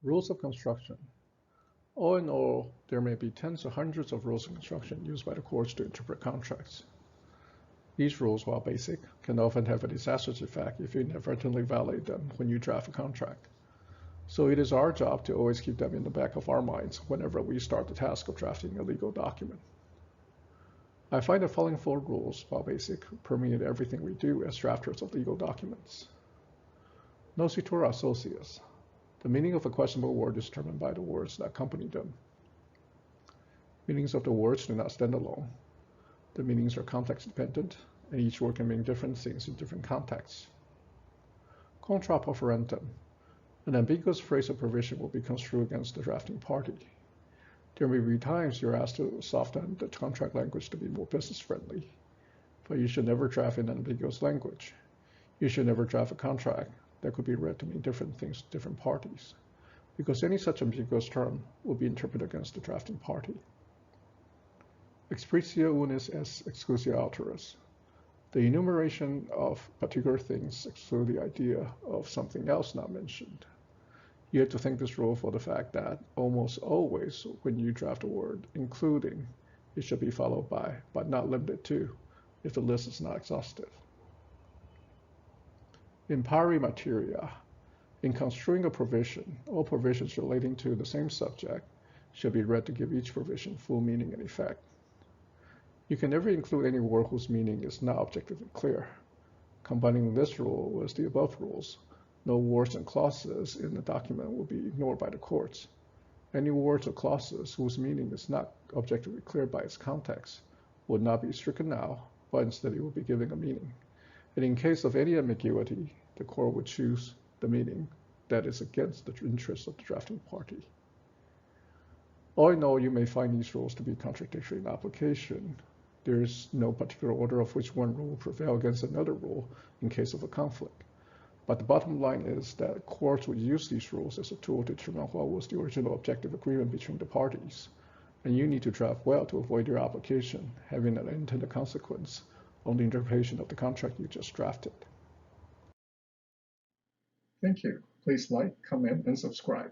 Rules of construction. All in all, there may be tens or hundreds of rules of construction used by the courts to interpret contracts. These rules, while basic, can often have a disastrous effect if you inadvertently violate them when you draft a contract. So it is our job to always keep them in the back of our minds whenever we start the task of drafting a legal document. I find the following 4 rules, while basic, permeate everything we do as drafters of legal documents. Nocitur associas. The meaning of a questionable word is determined by the words that accompany them. Meanings of the words do not stand alone. The meanings are context dependent, and each word can mean different things in different contexts. Contra poferentum. An ambiguous phrase or provision will be construed against the drafting party. There may be times you're asked to soften the contract language to be more business-friendly, but you should never draft in ambiguous language. You should never draft a contract that could be read to mean different things to different parties, because any such ambiguous term will be interpreted against the drafting party. Expressio unis est exclusio alteris. The enumeration of particular things exclude the idea of something else not mentioned. You have to thank this rule for the fact that almost always when you draft a word, including, it should be followed by, but not limited to, if the list is not exhaustive. In pari materia, in construing a provision, all provisions relating to the same subject should be read to give each provision full meaning and effect. You can never include any word whose meaning is not objectively clear. Combining this rule with the above rules, no words and clauses in the document will be ignored by the courts. Any words or clauses whose meaning is not objectively clear by its context would not be stricken now, but instead it will be given a meaning. And in case of any ambiguity, the court would choose the meaning that is against the interests of the drafting party. All in all, you may find these rules to be contradictory in application. There is no particular order of which one rule will prevail against another rule in case of a conflict. But the bottom line is that courts would use these rules as a tool to determine what was the original objective agreement between the parties. And you need to draft well to avoid your application having an unintended consequence on the interpretation of the contract you just drafted. Thank you. Please like, comment, and subscribe.